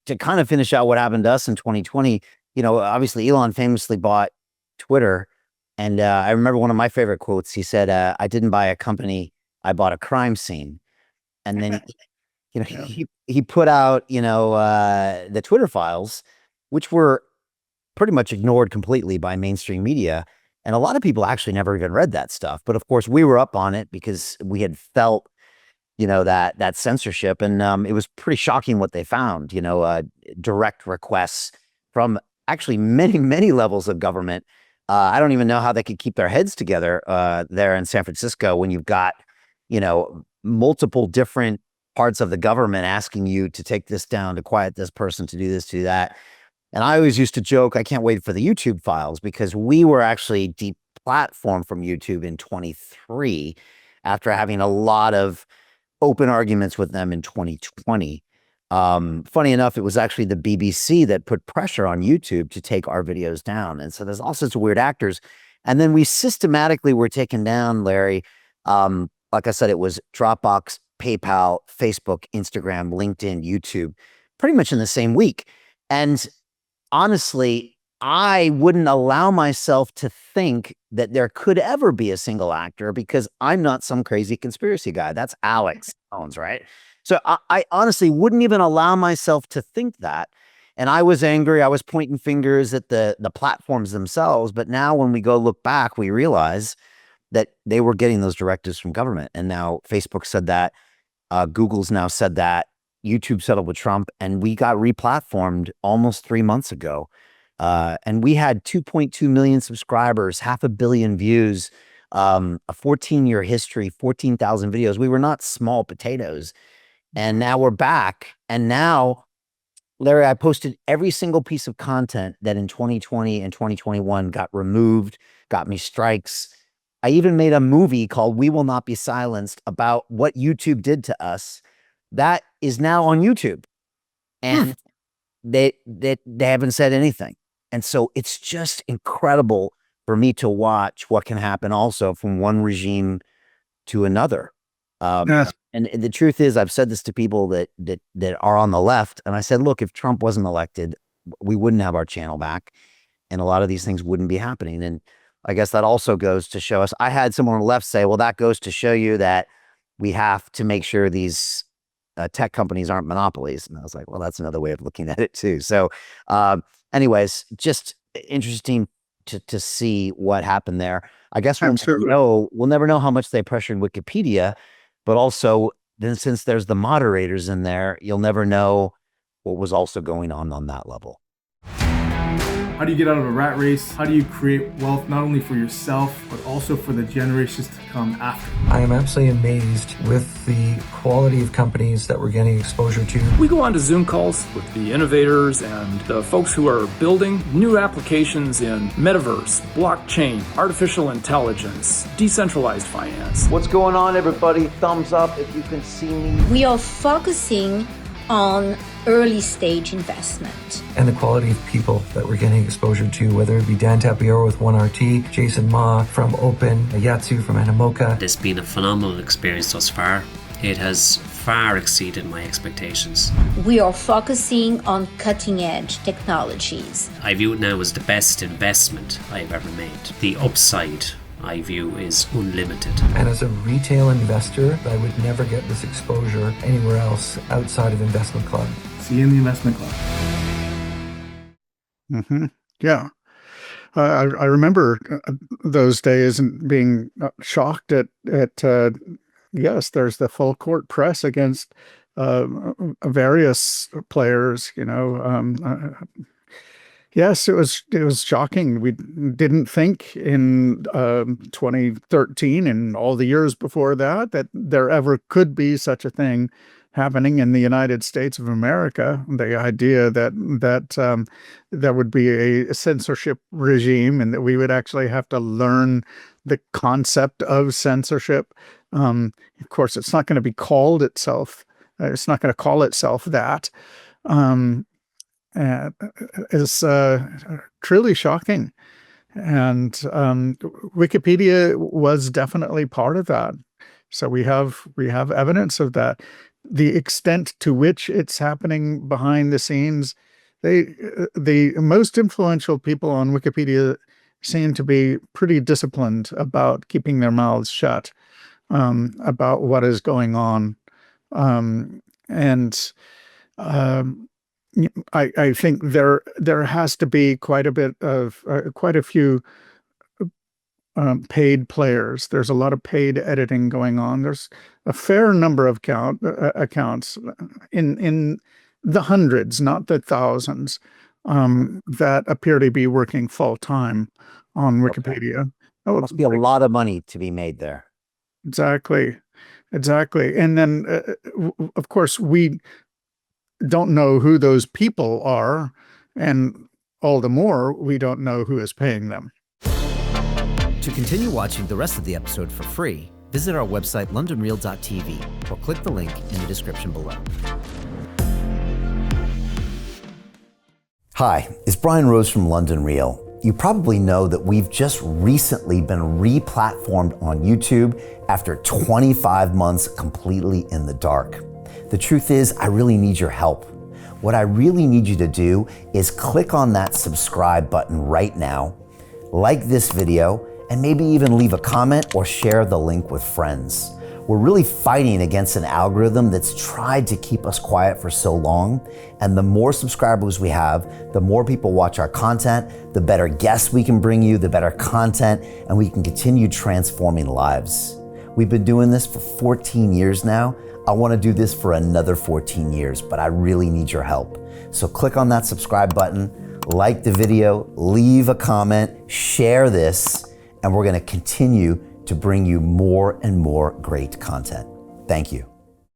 to kind of finish out what happened to us in 2020, obviously Elon famously bought Twitter. And I remember one of my favorite quotes. He said, I didn't buy a company, I bought a crime scene. And then, Yeah. he put out, the Twitter files, which were pretty much ignored completely by mainstream media. And a lot of people actually never even read that stuff. But of course, we were up on it because we had felt, that censorship. And it was pretty shocking what they found, direct requests from actually many, many levels of government. I don't even know how they could keep their heads together there in San Francisco when you've got, multiple different parts of the government asking you to take this down, to quiet this person, to do this, to do that. And I always used to joke, I can't wait for the YouTube files, because we were actually deplatformed from YouTube in 23 after having a lot of open arguments with them in 2020. Funny enough, it was actually the BBC that put pressure on YouTube to take our videos down. And so there's all sorts of weird actors. And then we systematically were taken down, Larry. Like I said, it was Dropbox, PayPal, Facebook, Instagram, LinkedIn, YouTube, pretty much in the same week. And honestly, I wouldn't allow myself to think that there could ever be a single actor, because I'm not some crazy conspiracy guy. That's Alex Jones, right? So I honestly wouldn't even allow myself to think that. And I was angry. I was pointing fingers at the platforms themselves. But now when we go look back, we realize that they were getting those directives from government. And now Facebook said that. Google's now said that. YouTube settled with Trump, and we got replatformed almost 3 months ago. And we had 2.2 million subscribers, 500 million views, a 14-year history, 14,000 videos. We were not small potatoes. And now we're back. And now, Larry, I posted every single piece of content that in 2020 and 2021 got removed, got me strikes. I even made a movie called We Will Not Be Silenced about what YouTube did to us. That is now on YouTube. And they haven't said anything. And so it's just incredible for me to watch what can happen also from one regime to another. Yes. And the truth is, I've said this to people that are on the left, and I said, look, if Trump wasn't elected, we wouldn't have our channel back, and a lot of these things wouldn't be happening. And I guess that also goes to show us. I had someone on the left say, well, that goes to show you that we have to make sure these tech companies aren't monopolies. And I was like, well, that's another way of looking at it too. So anyways, just interesting to see what happened there. I guess we'll never know how much they pressured Wikipedia, but also then since there's the moderators in there, you'll never know what was also going on that level. How do you get out of a rat race? How do you create wealth not only for yourself, but also for the generations to come after? I am absolutely amazed with the quality of companies that we're getting exposure to. We go on to Zoom calls with the innovators and the folks who are building new applications in metaverse, blockchain, artificial intelligence, decentralized finance. What's going on, everybody? Thumbs up if you can see me. We are focusing on early stage investment. And the quality of people that we're getting exposure to, whether it be Dan Tapiero with 1RT, Jason Ma from Open, Yatsu from Animoca. It's been a phenomenal experience thus far. It has far exceeded my expectations. We are focusing on cutting edge technologies. I view it now as the best investment I've ever made. The upside I view is unlimited. And as a retail investor, I would never get this exposure anywhere else outside of Investment Club. See you in the Investment Club. Yeah. I remember those days and being shocked at yes, there's the full court press against various players, yes, it was shocking. We didn't think in 2013 and all the years before that there ever could be such a thing happening in the United States of America. The idea that there would be a censorship regime and that we would actually have to learn the concept of censorship. Of course, it's not going to be called itself. It's not going to call itself that. Is truly shocking. And Wikipedia was definitely part of that. So we have evidence of that. the extent to which it's happening behind the scenes, the most influential people on Wikipedia seem to be pretty disciplined about keeping their mouths shut about what is going on. And I think there has to be quite a few paid players. There's a lot of paid editing going on. There's a fair number of accounts in the hundreds, not the thousands, that appear to be working full time on Wikipedia. Okay. Oh, Must be a lot of money to be made there. Exactly. And then, of course, we don't know who those people are, and all the more, we don't know who is paying them. To continue watching the rest of the episode for free, visit our website londonreal.tv or click the link in the description below. Hi, it's Brian Rose from London Real. You probably know that we've just recently been re-platformed on YouTube after 25 months completely in the dark. The truth is, I really need your help. What I really need you to do is click on that subscribe button right now, like this video, and maybe even leave a comment or share the link with friends. We're really fighting against an algorithm that's tried to keep us quiet for so long, and the more subscribers we have, the more people watch our content, the better guests we can bring you, the better content, and we can continue transforming lives. We've been doing this for 14 years now. I want to do this for another 14 years, but I really need your help. So click on that subscribe button, like the video, leave a comment, share this, and we're going to continue to bring you more and more great content. Thank you.